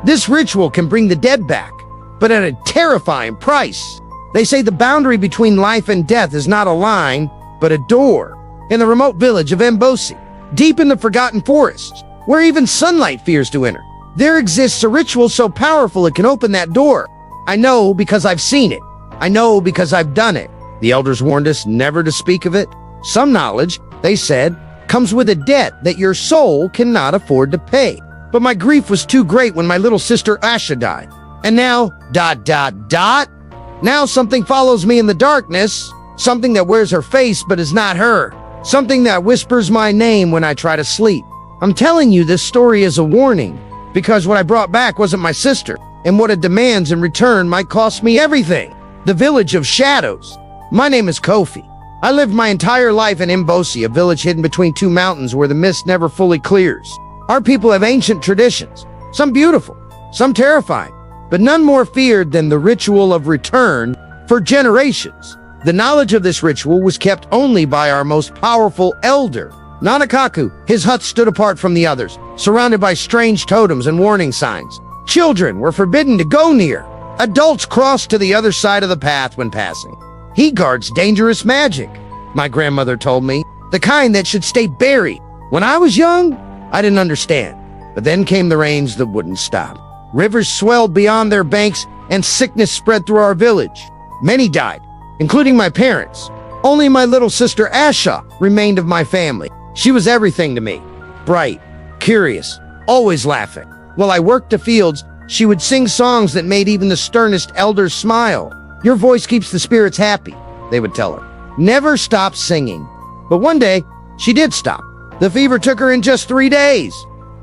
This ritual can bring the dead back, but at a terrifying price. They say the boundary between life and death is not a line, but a door. In the remote village of Mbosi, deep in the forgotten forests, where even sunlight fears to enter, there exists a ritual so powerful it can open that door. I know because I've seen it. I know because I've done it. The elders warned us never to speak of it. Some knowledge, they said, comes with a debt that your soul cannot afford to pay. But my grief was too great when my little sister Asha died. And now, now something follows me in the darkness, something that wears her face but is not her, something that whispers my name when I try to sleep. I'm telling you this story as a warning, because what I brought back wasn't my sister, and what it demands in return might cost me everything. The Village of Shadows. My name is Kofi. I lived my entire life in Mbosi, a village hidden between two mountains where the mist never fully clears. Our people have ancient traditions, some beautiful, some terrifying, but none more feared than the ritual of return. For generations, the knowledge of this ritual was kept only by our most powerful elder, Nanakaku. His hut stood apart from the others, surrounded by strange totems and warning signs. Children were forbidden to go near. Adults crossed to the other side of the path when passing. He guards dangerous magic, my grandmother told me, the kind that should stay buried. When I was young, I didn't understand. But then came the rains that wouldn't stop. Rivers swelled beyond their banks, and sickness spread through our village. Many died, including my parents. Only my little sister Asha remained of my family. She was everything to me. Bright, curious, always laughing. While I worked the fields, she would sing songs that made even the sternest elders smile. Your voice keeps the spirits happy, they would tell her. Never stop singing. But one day, she did stop. The fever took her in just 3 days.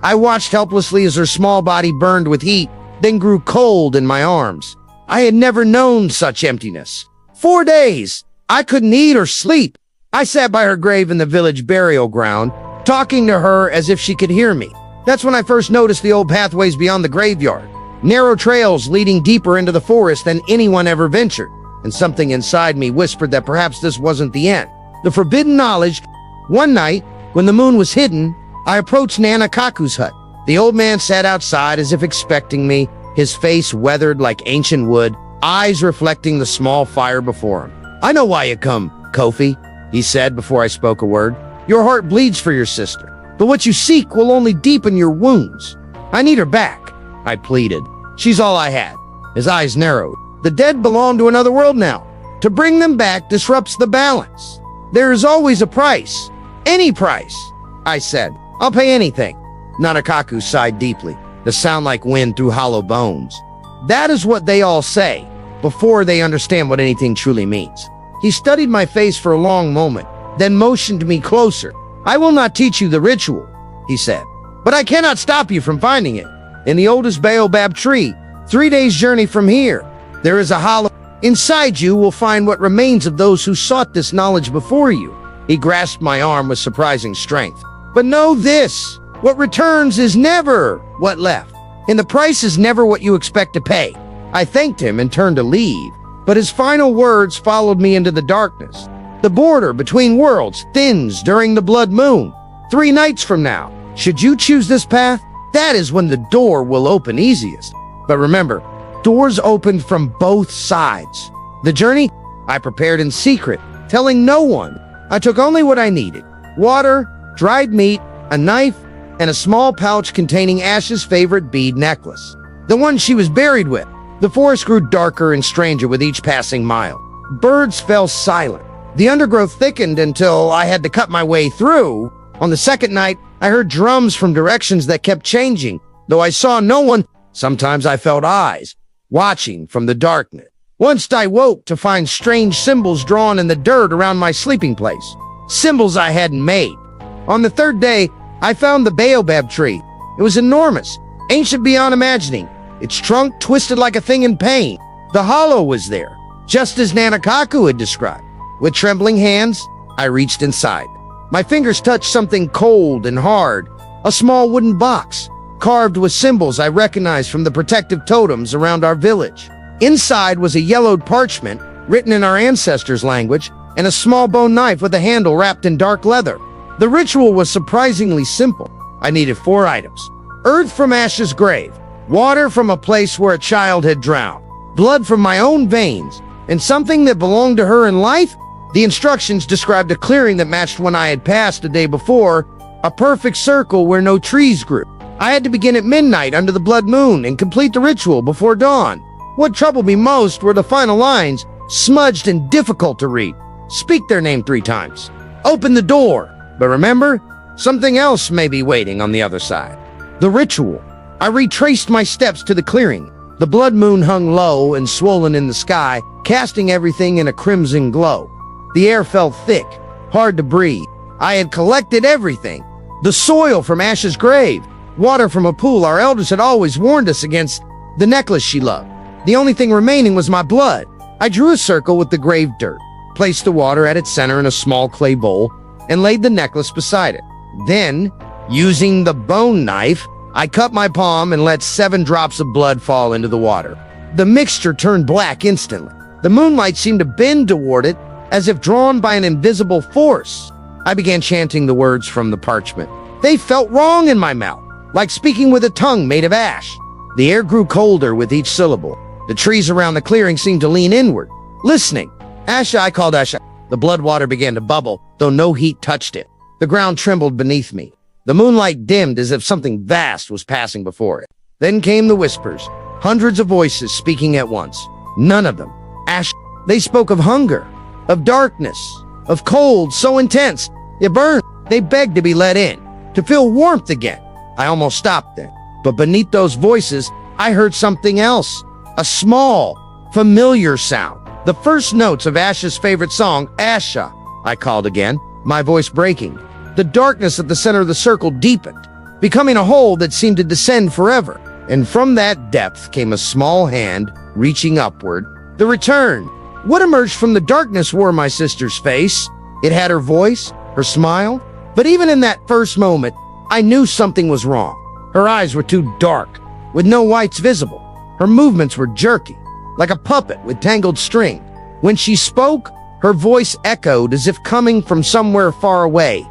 I watched helplessly as her small body burned with heat, then grew cold in my arms. I had never known such emptiness. 4 days. I couldn't eat or sleep. I sat by her grave in the village burial ground, talking to her as if she could hear me. That's when I first noticed the old pathways beyond the graveyard. Narrow trails leading deeper into the forest than anyone ever ventured. And something inside me whispered that perhaps this wasn't the end. The forbidden knowledge. One night, when the moon was hidden, I approached Nanakaku's hut. The old man sat outside as if expecting me, his face weathered like ancient wood, eyes reflecting the small fire before him. I know why you come, Kofi, he said before I spoke a word. Your heart bleeds for your sister, but what you seek will only deepen your wounds. I need her back, I pleaded. She's all I had. His eyes narrowed. The dead belong to another world now. To bring them back disrupts the balance. There is always a price. Any price, I said. I'll pay anything. Nanakaku sighed deeply, the sound like wind through hollow bones. That is what they all say, before they understand what anything truly means. He studied my face for a long moment, then motioned me closer. I will not teach you the ritual, he said, but I cannot stop you from finding it. In the oldest baobab tree, 3 days' journey from here, there is a hollow. Inside you will find what remains of those who sought this knowledge before you. He grasped my arm with surprising strength. But know this, what returns is never what left, and the price is never what you expect to pay. I thanked him and turned to leave, but his final words followed me into the darkness. The border between worlds thins during the blood moon. 3 nights from now, should you choose this path, that is when the door will open easiest. But remember, doors opened from both sides. The journey, I prepared in secret, telling no one. I took only what I needed: water, dried meat, a knife, and a small pouch containing Ash's favorite bead necklace, the one she was buried with. The forest grew darker and stranger with each passing mile. Birds fell silent. The undergrowth thickened until I had to cut my way through. On the second night, I heard drums from directions that kept changing. Though I saw no one, sometimes I felt eyes, watching from the darkness. Once I woke to find strange symbols drawn in the dirt around my sleeping place. Symbols I hadn't made. On the 3rd day, I found the baobab tree. It was enormous, ancient beyond imagining. Its trunk twisted like a thing in pain. The hollow was there, just as Nanakaku had described. With trembling hands, I reached inside. My fingers touched something cold and hard, a small wooden box, carved with symbols I recognized from the protective totems around our village. Inside was a yellowed parchment, written in our ancestors' language, and a small bone knife with a handle wrapped in dark leather. The ritual was surprisingly simple. I needed 4 items: earth from Ash's grave, water from a place where a child had drowned, blood from my own veins, and something that belonged to her in life. The instructions described a clearing that matched one I had passed the day before, a perfect circle where no trees grew. I had to begin at midnight under the blood moon and complete the ritual before dawn. What troubled me most were the final lines, smudged and difficult to read. Speak their name 3 times. Open the door. But remember, something else may be waiting on the other side. The ritual. I retraced my steps to the clearing. The blood moon hung low and swollen in the sky, casting everything in a crimson glow. The air felt thick, hard to breathe. I had collected everything. The soil from Ash's grave, water from a pool our elders had always warned us against, the necklace she loved. The only thing remaining was my blood. I drew a circle with the grave dirt, placed the water at its center in a small clay bowl, and laid the necklace beside it. Then, using the bone knife, I cut my palm and let 7 drops of blood fall into the water. The mixture turned black instantly. The moonlight seemed to bend toward it, as if drawn by an invisible force. I began chanting the words from the parchment. They felt wrong in my mouth, like speaking with a tongue made of ash. The air grew colder with each syllable. The trees around the clearing seemed to lean inward, listening. Asha, I called Asha. The blood water began to bubble, though no heat touched it. The ground trembled beneath me. The moonlight dimmed as if something vast was passing before it. Then came the whispers, hundreds of voices speaking at once. None of them. Asha. They spoke of hunger, of darkness, of cold so intense it burned. They begged to be let in, to feel warmth again. I almost stopped then. But beneath those voices, I heard something else. A small, familiar sound. The first notes of Asha's favorite song, Asha, I called again, my voice breaking. The darkness at the center of the circle deepened, becoming a hole that seemed to descend forever. And from that depth came a small hand reaching upward. The return. What emerged from the darkness wore my sister's face. It had her voice, her smile. But even in that first moment, I knew something was wrong. Her eyes were too dark, with no whites visible. Her movements were jerky, like a puppet with tangled string. When she spoke, her voice echoed as if coming from somewhere far away.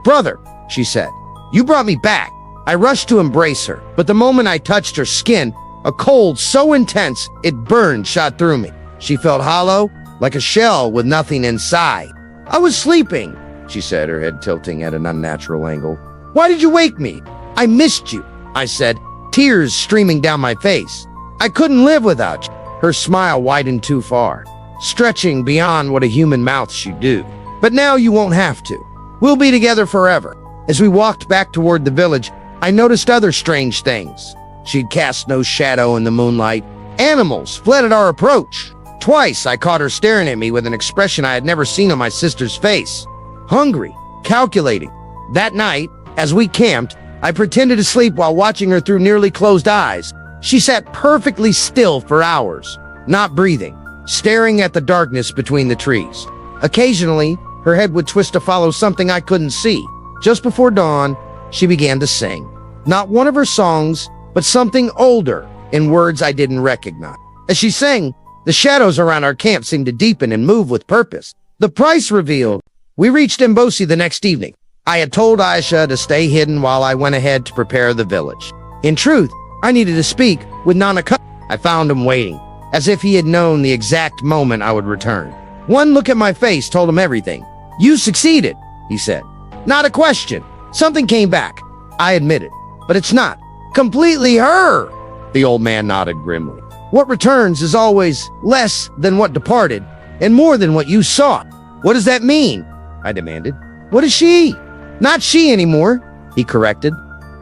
Brother, she said, you brought me back. I rushed to embrace her, but the moment I touched her skin, a cold so intense it burned shot through me. She felt hollow, like a shell with nothing inside. I was sleeping, she said, her head tilting at an unnatural angle. Why did you wake me? I missed you, I said, tears streaming down my face. I couldn't live without you. Her smile widened too far, stretching beyond what a human mouth should do. But now you won't have to. We'll be together forever. As we walked back toward the village, I noticed other strange things. She'd cast no shadow in the moonlight. Animals fled at our approach. Twice I caught her staring at me with an expression I had never seen on my sister's face. Hungry, calculating. That night, as we camped, I pretended to sleep while watching her through nearly closed eyes. She sat perfectly still for hours, not breathing, staring at the darkness between the trees. Occasionally, her head would twist to follow something I couldn't see. Just before dawn, she began to sing. Not one of her songs, but something older, in words I didn't recognize. As she sang, the shadows around our camp seemed to deepen and move with purpose. The price revealed. We reached Mbosi the next evening. I had told Aisha to stay hidden while I went ahead to prepare the village. In truth, I needed to speak with Nana. I found him waiting, as if he had known the exact moment I would return. One look at my face told him everything. You succeeded, he said. Not a question. Something came back. I admitted, but it's not completely her. The old man nodded grimly. What returns is always less than what departed, and more than what you sought. What does that mean? I demanded. What is she? Not she anymore, he corrected.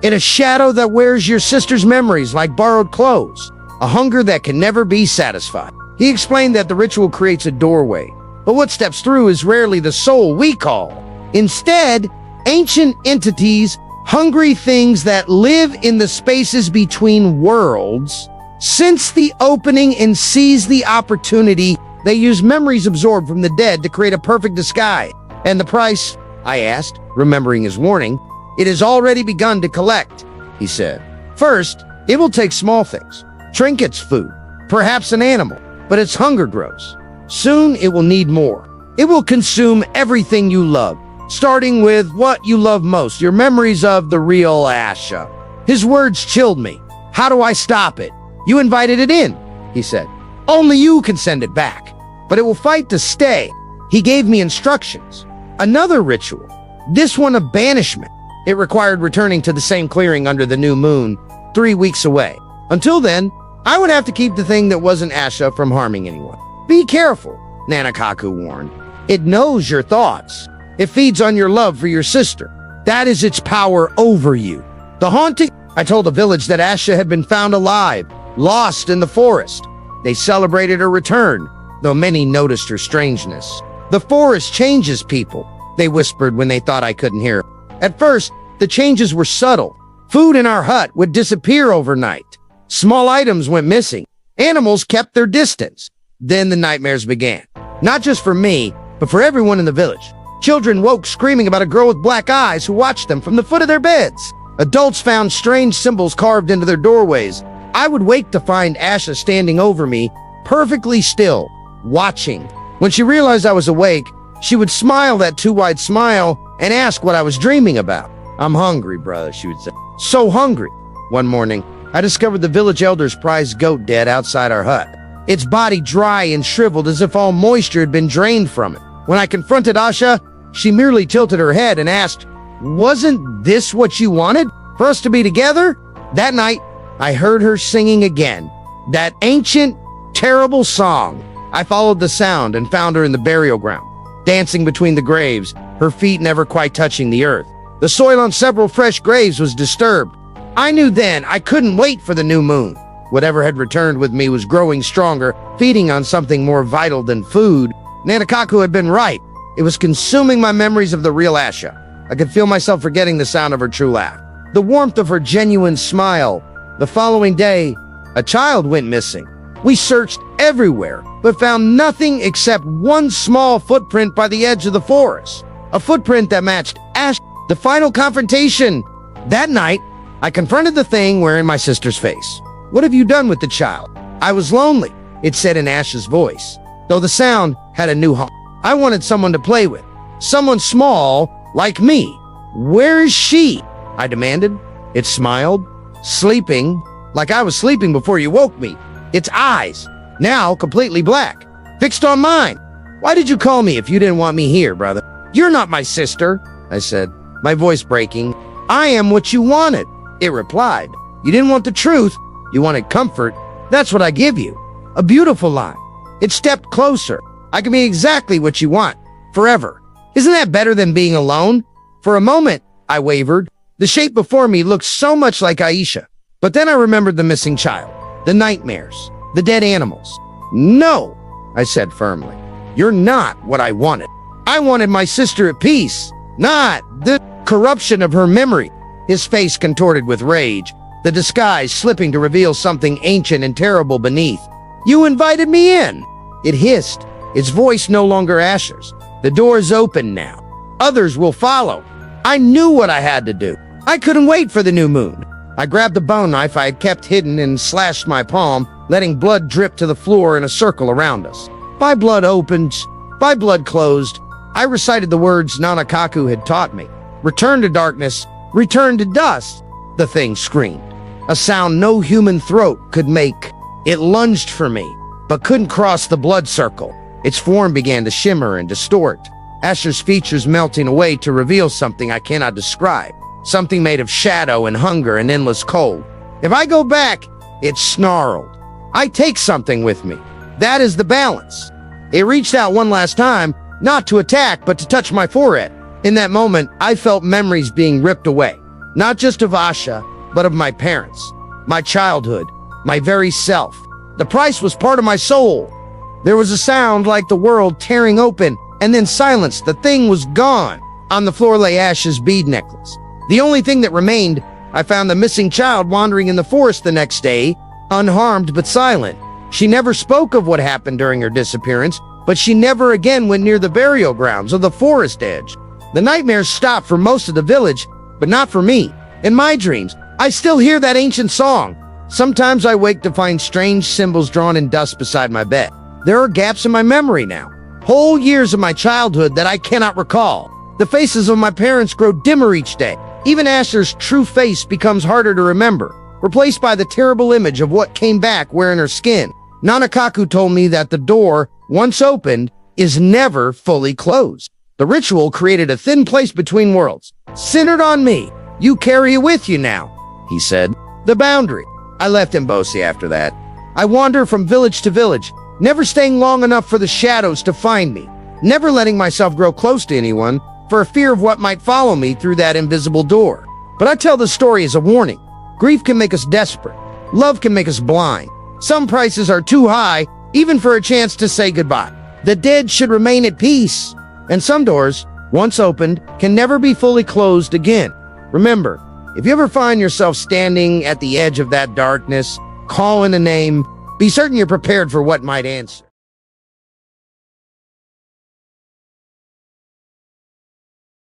In a shadow that wears your sister's memories like borrowed clothes, a hunger that can never be satisfied. He explained that the ritual creates a doorway, but what steps through is rarely the soul we call. Instead, ancient entities, hungry things that live in the spaces between worlds, sense the opening and seize the opportunity. They use memories absorbed from the dead to create a perfect disguise. And the price? I asked, remembering his warning. It has already begun to collect, he said. First, it will take small things, trinkets, food, perhaps an animal, but its hunger grows. Soon it will need more. It will consume everything you love, starting with what you love most, your memories of the real Asha. His words chilled me. How do I stop it? You invited it in, he said. Only you can send it back, but it will fight to stay. He gave me instructions. Another ritual, this one of banishment. It required returning to the same clearing under the new moon, 3 weeks away. Until then, I would have to keep the thing that wasn't Asha from harming anyone. Be careful, Nanakaku warned. It knows your thoughts. It feeds on your love for your sister. That is its power over you. The haunting, I told the village that Asha had been found alive, lost in the forest. They celebrated her return, though many noticed her strangeness. The forest changes people, they whispered when they thought I couldn't hear. At first, the changes were subtle. Food in our hut would disappear overnight. Small items went missing. Animals kept their distance. Then the nightmares began. Not just for me, but for everyone in the village. Children woke screaming about a girl with black eyes who watched them from the foot of their beds. Adults found strange symbols carved into their doorways. I would wake to find Asha standing over me, perfectly still, watching. When she realized I was awake, she would smile that too-wide smile and ask what I was dreaming about. I'm hungry, brother, she would say. So hungry. One morning, I discovered the village elder's prized goat dead outside our hut. Its body dry and shriveled as if all moisture had been drained from it. When I confronted Asha, she merely tilted her head and asked, "Wasn't this what you wanted? For us to be together?" That night, I heard her singing again. That ancient, terrible song. I followed the sound and found her in the burial ground, dancing between the graves, her feet never quite touching the earth. The soil on several fresh graves was disturbed. I knew then I couldn't wait for the new moon. Whatever had returned with me was growing stronger, feeding on something more vital than food. Nanakaku had been right. It was consuming my memories of the real Asha. I could feel myself forgetting the sound of her true laugh, the warmth of her genuine smile. The following day, a child went missing. We searched everywhere, but found nothing except one small footprint by the edge of the forest. A footprint that matched Ash. The final confrontation. That night, I confronted the thing wearing my sister's face. "What have you done with the child?" "I was lonely," it said in Ash's voice, though the sound had a new hum. "I wanted someone to play with, someone small like me." "Where is she?" I demanded. It smiled, sleeping, like I was sleeping before you woke me. Its eyes, now completely black, fixed on mine. "Why did you call me if you didn't want me here, brother?" "You're not my sister," I said, my voice breaking. "I am what you wanted," it replied. "You didn't want the truth, you wanted comfort. That's what I give you." A beautiful lie. It stepped closer. "I can be exactly what you want, forever. Isn't that better than being alone?" For a moment, I wavered. The shape before me looked so much like Aisha. But then I remembered the missing child, the nightmares, the dead animals. "No," I said firmly. "You're not what I wanted. I wanted my sister at peace, not the corruption of her memory." His face contorted with rage, the disguise slipping to reveal something ancient and terrible beneath. "You invited me in," it hissed, its voice no longer Asher's. "The door is open now. Others will follow." I knew what I had to do. I couldn't wait for the new moon. I grabbed the bone knife I had kept hidden and slashed my palm, letting blood drip to the floor in a circle around us. "By blood opened, by blood closed," I recited the words Nanakaku had taught me. "Return to darkness, return to dust," the thing screamed. A sound no human throat could make. It lunged for me, but couldn't cross the blood circle. Its form began to shimmer and distort, Asher's features melting away to reveal something I cannot describe, something made of shadow and hunger and endless cold. "If I go back," it snarled, "I take something with me. That is the balance." It reached out one last time, not to attack, but to touch my forehead. In that moment, I felt memories being ripped away, not just of Asha, but of my parents, my childhood, my very self. The price was part of my soul. There was a sound like the world tearing open, and then silence. The thing was gone. On the floor lay Ash's bead necklace. The only thing that remained. I found the missing child wandering in the forest the next day, unharmed but silent. She never spoke of what happened during her disappearance, but she never again went near the burial grounds or the forest edge. The nightmares stopped for most of the village, but not for me. In my dreams, I still hear that ancient song. Sometimes I wake to find strange symbols drawn in dust beside my bed. There are gaps in my memory now, whole years of my childhood that I cannot recall. The faces of my parents grow dimmer each day. Even Asher's true face becomes harder to remember. replaced by the terrible image of what came back wearing her skin. Nanakaku told me that the door, once opened, is never fully closed. The ritual created a thin place between worlds, centered on me. You carry it with you now, he said. The boundary. I left Mbosi after that. I wander from village to village, never staying long enough for the shadows to find me, never letting myself grow close to anyone for a fear of what might follow me through that invisible door. But I tell the story as a warning. Grief can make us desperate. Love can make us blind. Some prices are too high, even for a chance to say goodbye. The dead should remain at peace. And some doors, once opened, can never be fully closed again. Remember, if you ever find yourself standing at the edge of that darkness, calling a name, be certain you're prepared for what might answer.